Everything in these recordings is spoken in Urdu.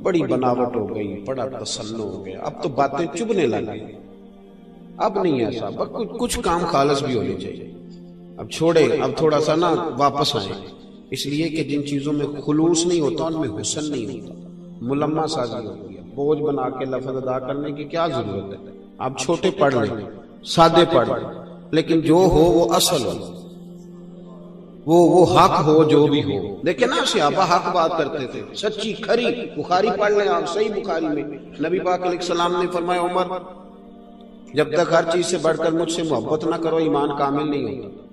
بڑی بناوٹ ہو گئی، بڑا تسنن ہو گیا، اب تو باتیں چبھنے لگ گئی، اب نہیں ایسا، کچھ کام خالص بھی ہونے چاہیے، اب چھوڑے، اب تھوڑا سا نا واپس آئیں، اس لیے کہ جن چیزوں میں خلوص نہیں ہوتا ان میں حسن نہیں ہوتا، ملمہ سازی ہوتی ہے، بوجھ بنا کے لفظ ادا کرنے کی کیا ضرورت ہے؟ آپ چھوٹے پڑھ لیں، سادے پڑھ لیں، لیکن جو ہو وہ اصل ہو، وہ حق ہو جو بھی ہو۔ دیکھیں نا صحابہ حق بات کرتے تھے، سچی کھری، بخاری پڑھ لیں آپ، صحیح بخاری میں نبی پاک علیہ السلام نے فرمایا عمر جب تک ہر چیز سے بڑھ کر مجھ سے محبت نہ کرو ایمان کامل نہیں ہوتا۔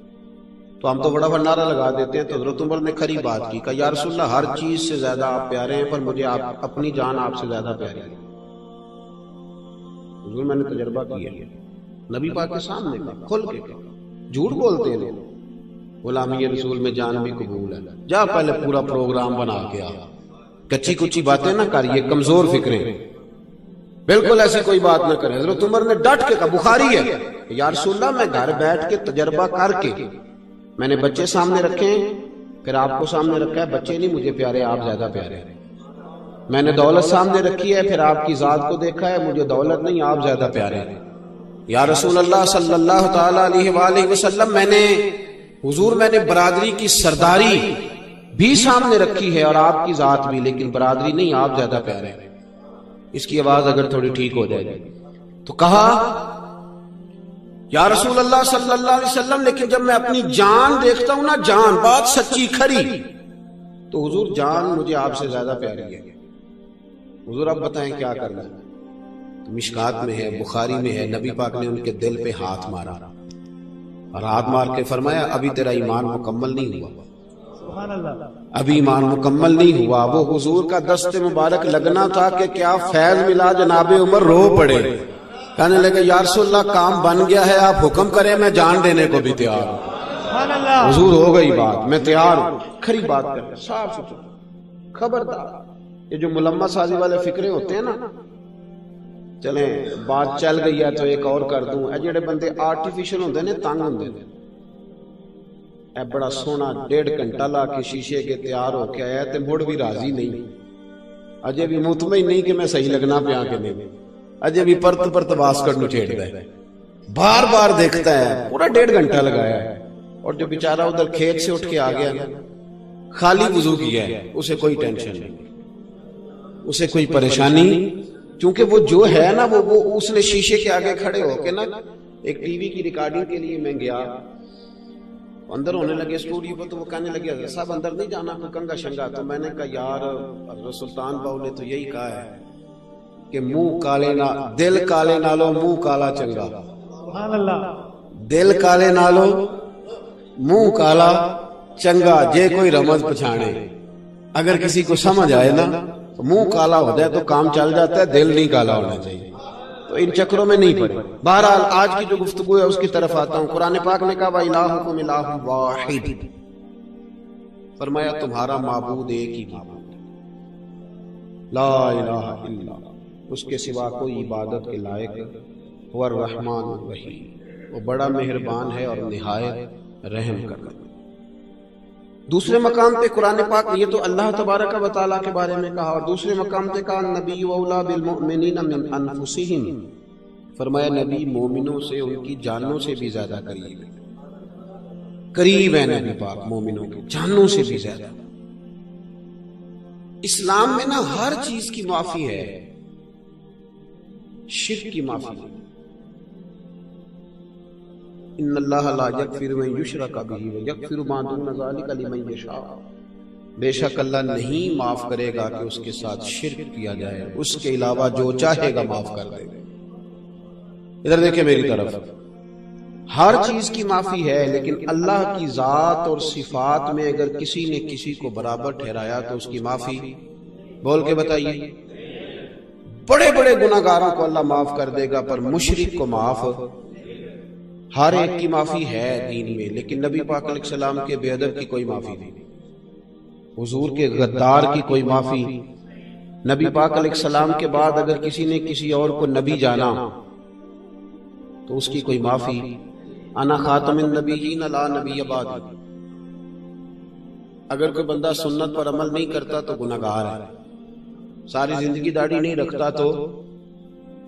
تو ہم تو بڑا بڑا نعرہ لگا دیتے ہیں، تو حضرت عمر نے کھری بات کی، کہا یا رسول اللہ ہر چیز سے زیادہ آپ پیارے ہیں، پر مجھے اپنی جان آپ سے زیادہ پیاری ہے۔ حضور میں نے تجربہ کیا ہے، نبی پاک کے سامنے کہا، کھل کے کہا، جھوٹ بولتے ہیں لوگ، غلامی رسول میں جان بھی قبول ہے، جا پہلے پورا پروگرام بنا کے آ، کچی کچی باتیں نہ کر، یہ کمزور فکریں، بالکل ایسی کوئی بات نہ کرے۔ حضرت عمر نے ڈٹ کے کہا، بخاری ہے، یا رسول اللہ میں گھر بیٹھ کے تجربہ کر کے، میں نے بچے سامنے رکھے ہیں، پھر آپ کو سامنے رکھا ہے، بچے نہیں مجھے پیارے، آپ زیادہ پیارے ہیں، میں نے دولت سامنے رکھی ہے، پھر آپ کی ذات کو دیکھا ہے، مجھے دولت نہیں، آپ زیادہ پیارے ہیں۔ یا رسول اللہ صلی اللہ تعالی علیہ وآلہ وسلم میں نے برادری کی سرداری بھی سامنے رکھی ہے اور آپ کی ذات بھی، لیکن برادری نہیں، آپ زیادہ پیارے ہیں۔ اس کی آواز اگر تھوڑی ٹھیک ہو جائے گی تو کہا یا رسول اللہ صلی اللہ علیہ وسلم لیکن جب میں اپنی جان دیکھتا ہوں نا، جان بات سچی کھری، تو حضور جان مجھے آپ سے زیادہ پیاری ہے۔ حضور اب بتائیں کیا کرنا ہے؟ مشکات میں ہے، بخاری میں ہے، نبی پاک نے ان کے دل پہ ہاتھ مارا اور ہاتھ مار کے فرمایا ابھی تیرا ایمان مکمل نہیں ہوا، ابھی ایمان مکمل نہیں ہوا۔ وہ حضور کا دست مبارک لگنا تھا کہ کیا فیض ملا، جناب عمر رو پڑے، کہنے لگے یا رسول اللہ کام بن گیا ہے، آپ حکم کریں، میں جان دینے کو بھی تیار ہوں۔ حضور ہو گئی بات، میں تیار ہوں، کھری بات کرتے، صاف ستھرا۔ خبردار یہ جو ملمہ سازی والے فکرے ہوتے ہیں نا، چلیں بات چل گئی ہے تو ایک اور کر دوں، اے جڑے بندے آرٹیفیشل ہوندے نے، تنگ ہوندے نے، اے بڑا سونا 1.5 گھنٹہ لا کے شیشے کے تیار ہو کے آیا تے مڑ بھی راضی نہیں، اجے بھی مطمئن نہیں کہ میں صحیح لگنا پیا کہ نہیں، اجے بھی پرت واس کرنو چھیڑتا ہے، بار بار دیکھتا ہے، پورا 1.5 گھنٹہ لگایا ہے، اور جو بیچارہ ادھر کھیت سے اٹھ کے آ گیا نا، خالی وضو کیا ہے، اسے کوئی ٹینشن نہیں، اسے کوئی پریشانی، کیونکہ وہ جو ہے نا وہ اس نے شیشے کے آگے کھڑے ہو کے نا، ایک ٹی وی کی ریکارڈنگ کے لیے میں گیا، اندر ہونے لگے اسٹوڈیو پر، تو وہ کہنے لگے صاحب اندر نہیں جانا، کوئی کنگا شنگا، تو میں نے کہا یار حضرت سلطان باؤ نے تو یہی کہا ہے کہ منہ کالے نہ، دل کالے نالو منہ کالا چنگا، دل کالے نالو منہ کالا چنگا، جے کوئی رمز پچھانے، اگر کسی کو سمجھ آئے نا، منہ کالا ہو جائے تو کام چل جاتا ہے، دل نہیں کالا ہونا چاہیے، تو ان چکروں میں نہیں پڑے۔ بہرحال آج کی جو گفتگو ہے اس کی طرف آتا ہوں۔ قرآن پاک نے کہا وَإِلَٰهُكُمْ إِلَٰهٌ وَاحِدٌ، فرمایا تمہارا معبود ایک ہی معبود ہے، لا الہ الا، اس کے سوا کوئی عبادت کے لائق، هو الرحمن الرحیم، وہ بڑا مہربان ہے اور نہایت رحم کرتا ہے۔ دوسرے مقام پہ قرآن پاک، یہ تو اللہ تبارک و تعالیٰ کے بارے میں کہا، اور دوسرے مقام پہ کہا نبی اولیٰ بالمؤمنین من انفسہم، فرمایا نبی مومنوں سے ان کی جانوں سے بھی زیادہ قریب ہے، قریب ہے نبی پاک مومنوں کی جانوں سے بھی زیادہ۔ اسلام میں نا ہر چیز کی معافی ہے، شرک کی معافی ہے۔ ان اللہ لا یغفر من یشرک بہ ویغفر ما دون ذلک لمن یشاء، بے شک اللہ نہیں معاف کرے گا کہ اس کے ساتھ شرک کیا جائے، اس کے علاوہ جو چاہے گا معاف کر دے گا۔ ادھر دیکھیں میری طرف، ہر چیز کی معافی ہے، لیکن اللہ کی ذات اور صفات میں اگر کسی نے کسی کو برابر ٹھہرایا تو اس کی معافی، بول کے بتائیے، بڑے بڑے گناہگاروں کو اللہ معاف کر دے گا، پر مشرک کو معاف، ہر ایک کی معافی ہے دین میں، لیکن نبی پاک علیہ السلام کے بے ادب کی کوئی معافی نہیں، حضور کے غدار کی کوئی معافی، نبی پاک علیہ السلام کے بعد اگر کسی نے کسی اور کو نبی جانا تو اس کی کوئی معافی، انا خاتم النبیین لا نبی بعد، اگر کوئی بندہ سنت پر عمل نہیں کرتا تو گناہگار ہے، ساری زندگی داڑھی نہیں رکھتا تو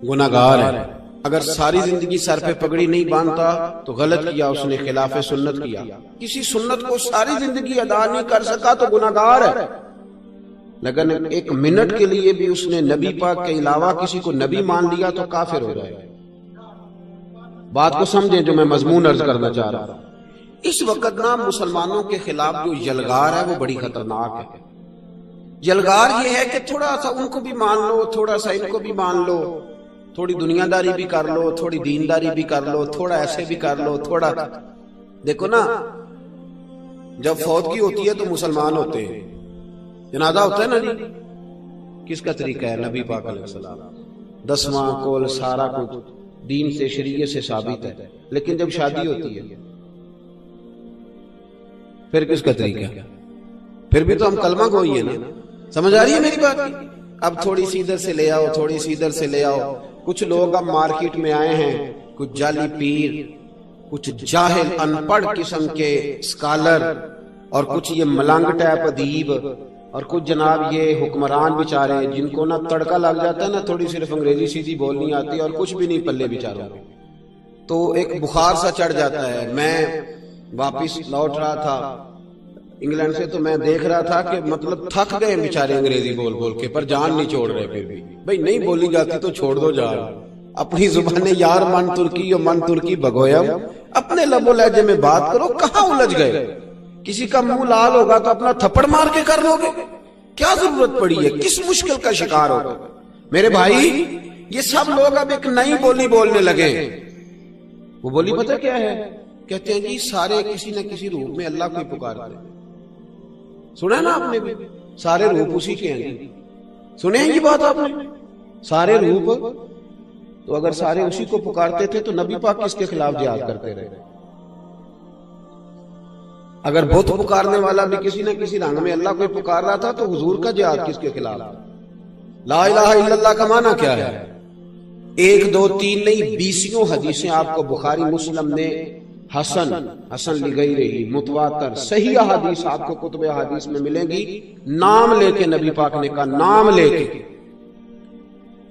گناہگار ہے، اگر ساری زندگی سر پہ پگڑی نہیں باندھتا تو غلط کیا، اس نے خلاف سنت کیا، کسی سنت کو ساری زندگی ادا نہیں کر سکا تو گناہگار ہے، لیکن ایک منٹ کے لیے بھی اس نے نبی پاک کے علاوہ کسی کو نبی مان لیا تو کافر ہو جائے گا۔ بات کو سمجھیں جو میں مضمون عرض کرنا چاہ رہا ہوں۔ اس وقت نا مسلمانوں کے خلاف جو یلغار ہے وہ بڑی خطرناک ہے۔ یلغار یہ ہے کہ تھوڑا سا ان کو بھی مان لو، تھوڑا سا ان کو بھی مان لو، تھوڑی دنیا داری بھی کر لو، تھوڑی دینداری بھی کر لو، تھوڑا ایسے بھی کر لو، تھوڑا دیکھو نا، جب فوتگی ہوتی ہے تو مسلمان ہوتے ہیں، جنازہ ہوتا ہے نا جی، کس کا طریقہ ہے؟ نبی پاک علیہ السلام، 10واں کول سارا کچھ دین سے شریعت سے ثابت ہے، لیکن جب شادی ہوتی ہے پھر کس کا طریقہ ہے؟ پھر بھی تو ہم کلمہ گوئی ہیں نا، سمجھ آ رہی ہے میری بات؟ اب تھوڑی سی ادھر سے لے آؤ، تھوڑی سی ادھر سے لے آؤ۔ کچھ لوگ اب مارکیٹ میں آئے ہیں، کچھ جعلی پیر، کچھ جاہل ان پڑھ قسم کے اسکالر، اور کچھ یہ ملنگ ٹائپ ادیب، اور کچھ جناب یہ حکمران بیچارے جن کو نا تڑکا لگ جاتا ہے نا، تھوڑی صرف انگریزی سیدھی بولنی آتی اور کچھ بھی نہیں پلے بیچاروں، تو ایک بخار سا چڑھ جاتا ہے۔ میں واپس لوٹ رہا تھا انگلینڈ سے تو میں دیکھ رہا تھا کہ مطلب تھک گئے بیچارے انگریزی بول بول کے، پر جان نہیں چھوڑ رہے، پھر بھی بھائی نہیں بولی جاتی تو چھوڑ دو جان، اپنی زبان یار من ترکی و من ترکی بگویم، اپنے لب و لہجے میں بات کرو، کہاں الجھ گئے؟ کسی کا منہ لال ہوگا تو اپنا تھپڑ مار کے کر لو گے؟ کیا ضرورت پڑی ہے؟ کس مشکل کا شکار ہوگا؟ میرے بھائی یہ سب لوگ اب ایک نئی بولی بولنے لگے۔ وہ بولی پتہ کیا ہے؟ کہتے ہیں جی سارے کسی نہ کسی روپ میں اللہ کو پکارتے ہیں۔ سنا نا آپ نے بھی؟ سارے روپ اسی کے ہیں، سنے ہیں یہ بات آپ نے؟ سارے روپ، تو اگر سارے اسی کو پکارتے تھے تو نبی پاک کس کے خلاف جہاد کرتے رہے؟ اگر بت پکارنے والا بھی کسی نہ کسی رنگ میں اللہ کو پکار رہا تھا تو حضور کا جہاد کس کے خلاف؟ لا الہ الا اللہ کا معنی کیا ہے؟ 1 2 3 نہیں 20 حدیثیں آپ کو بخاری مسلم نے حسن لی گئی رہی، متواتر صحیح احادیث آپ کو کتب احادیث میں ملیں گی، نام لے کے نبی پاک نے کہا، نام لے کے۔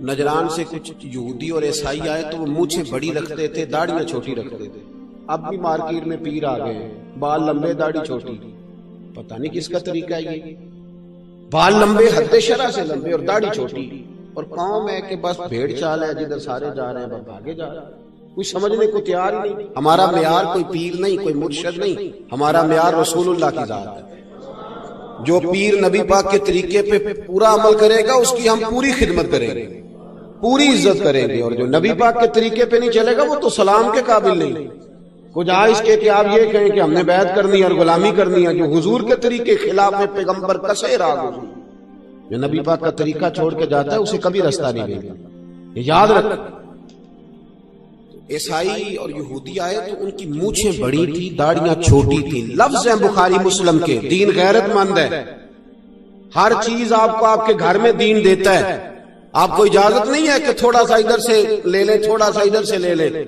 نجران سے کچھ یہودی اور عیسائی آئے تو وہ مونچھیں بڑی رکھتے تھے، داڑھیاں چھوٹی رکھتے تھے۔ اب بھی مارکیٹ میں پیر آ گئے ہیں، بال لمبے داڑھی چھوٹی، پتہ نہیں کس کا طریقہ ہے یہ، بال لمبے حد شرع سے لمبے اور داڑھی چھوٹی، اور قوم ہے کہ بس بھیڑ چال ہے، جدھر سارے جا رہے ہیں بس بھاگے جا رہے ہیں، کوئی سمجھنے کو تیار ہی نہیں۔ ہمارا معیار کوئی پیر نہیں، کوئی مرشد نہیں، ہمارا معیار رسول اللہ کی ذات ہے۔ جو پیر نبی پاک کے طریقے پہ پورا عمل کرے گا اس کی ہم پوری خدمت کریں گے، پوری عزت کریں گے، اور جو نبی پاک کے طریقے پہ نہیں چلے گا وہ تو سلام کے قابل نہیں۔ کچھ اس کے کہ آپ یہ کہیں کہ ہم نے بیعت کرنی اور غلامی کرنی ہے، جو حضور کے طریقے خلاف میں پیغمبر کسے راگ ہو، جو نبی پاک کا طریقہ چھوڑ کے جاتا ہے اسے کبھی رستہ نہیں ملے گا، یاد رکھ۔ عیسائی اور یہودی آئے تو ان کی مونچھیں بڑی تھی، داڑیاں چھوٹی تھی، لفظ ہیں بخاری مسلم کے، دین غیرت مند ہے، ہر چیز آپ کو آپ کے گھر میں دین دیتا ہے، آپ کو اجازت نہیں ہے کہ تھوڑا سا ادھر سے لے لیں، تھوڑا سا ادھر سے لے لیں۔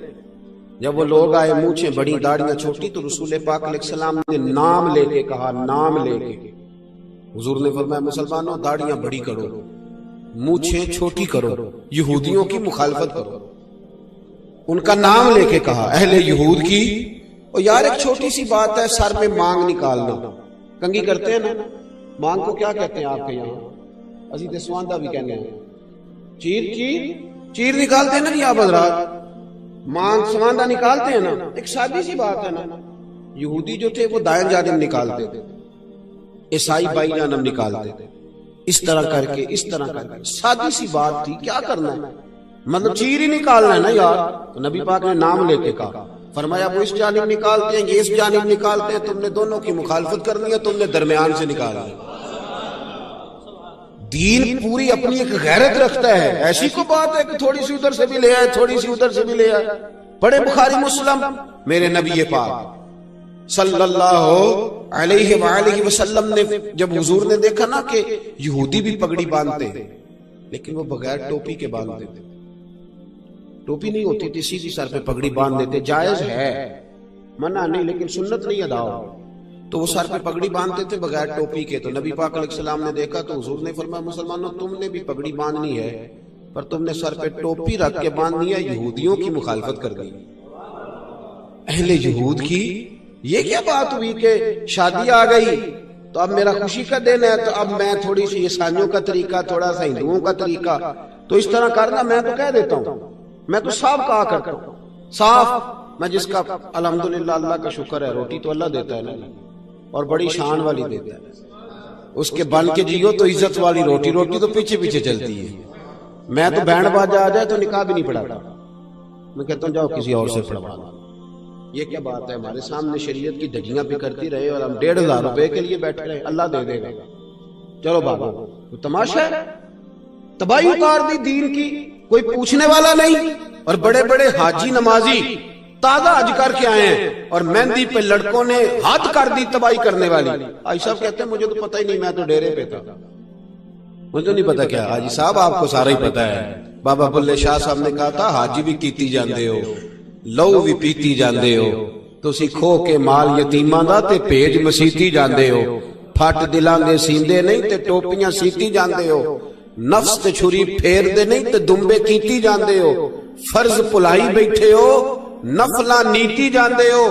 جب وہ لوگ آئے مونچھیں بڑی داڑیاں چھوٹی تو رسول پاک علیہ السلام نے نام لے کے کہا، نام لے کے حضور نے فرمایا مسلمانوں داڑیاں بڑی کرو، مونچھیں چھوٹی کرو، یہودیوں کی مخالفت کرو، ان کا نام لے کے کہا، اہل یہود کی۔ اور یار ایک چھوٹی سی بات ہے، سر میں مانگ نکالنا، کنگھی کرتے ہیں نا، مانگ کو کیا کہتے ہیں آپ کے یہاں؟ اسی تے سواندہ بھی کہنے ہیں، چیر نکالتے ہیں نا جی آپ حضرات، مانگ سواندہ نکالتے ہیں نا، ایک سادی سی بات ہے نا۔ یہودی جو تھے وہ دائیں جانب نکالتے تھے، عیسائی بائیں جانب نکالتے تھے، اس طرح کر کے، اس طرح کر کے، سادی سی بات تھی، کیا کرنا ہے؟ مطلب چیر ہی نکالنا ہے نا یار۔ تو نبی پاک نے نام لے کے کہا، فرمایا وہ اس جانب نکالتے ہیں، یہ اس جانب نکالتے ہیں، تم نے دونوں کی مخالفت کرنی ہے، تم نے درمیان سے نکالنا ہے۔ دین پوری اپنی ایک غیرت رکھتا ہے، ایسی کو بات ہے کہ تھوڑی سی ادھر سے بھی لے آئے، تھوڑی سی ادھر سے بھی لے آئے۔ پڑھے بخاری مسلم، میرے نبی پاک صلی اللہ علیہ وآلہ وسلم نے جب حضور نے دیکھا نا کہ یہودی بھی پگڑی باندھتے ہیں لیکن وہ بغیر ٹوپی کے باندھتے تھے، ٹوپی نہیں ہوتی تھی، سیدھی سر پہ پگڑی باندھ دیتے، جائز ہے، منع نہیں، لیکن سنت نہیں ادا ہو۔ تو وہ سر پہ پگڑی باندھتے تھے بغیر ٹوپی کے. تو نبی پاک علیہ السلام نے دیکھا تو حضور نے فرمایا مسلمانوں تم نے بھی پگڑی باندھنی ہے پر تم نے سر پہ ٹوپی رکھ کے باندھنی ہے, یہودیوں کی مخالفت کر دی, اہل یہود کی. یہ کیا بات ہوئی کہ شادی آ گئی تو اب میرا خوشی کا دن ہے تو اب میں تھوڑی سی عیسائیوں کا طریقہ, تھوڑا سا ہندوؤں کا طریقہ, تو اس طرح کرنا. میں تو کہہ دیتا ہوں, میں تو صاف کہا کرتا ہوں, صاف. میں جس کا الحمدللہ اللہ کا شکر ہے, روٹی تو اللہ دیتا ہے نا, اور بڑی شان والی دیتا ہے. اس کے بن کے جیو تو عزت والی روٹی, روٹی تو پیچھے پیچھے چلتی ہے. میں تو بینڈ باجا آ جائے تو نکاح بھی نہیں پڑھاتا, میں کہتا ہوں جاؤ کسی اور سے پڑھوا. یہ کیا بات ہے, ہمارے سامنے شریعت کی دھجیاں بھی کرتی رہے اور ہم 1,500 روپے کے لیے بیٹھے رہے, اللہ دے دے گا. چلو بابا تو تماشا ہے, تباہی اتار دی دین کی, کوئی پوچھنے والا نہیں. اور بڑے بڑے حاجی نمازی تازہ حج کر کے آئے ہیں اور مہندی پہ لڑکوں نے ہاتھ کر دی تباہی کرنے والی. حاجی صاحب کہتے ہیں مجھے تو پتہ ہی نہیں, میں تو ڈیرے پہ تھا, مجھے نہیں پتا. کیا حاجی صاحب آپ کو سارا ہی پتا ہے. بابا بلے شاہ صاحب نے کہا تھا حاجی بھی کیتی جاندے ہو, لو بھی پیتی جاندے ہو, تسی کھو کے مال یتیماں دا تے بھیج مسیتی جاندے ہو, پھٹ دلاں دے سیندے نہیں تے ٹوپیاں سیتی جاندے ہو, نفس تے چھری پھیر دے نہیں تے دمبے کیتی جاندے ہو, فرض پلائی بیٹھے ہو نفلاں نیتی جاندے ہو,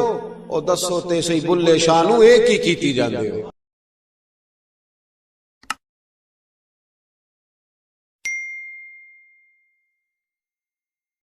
او دسو تے سی بلے شاہ نو ایک ہی کیتی جاندے ہو.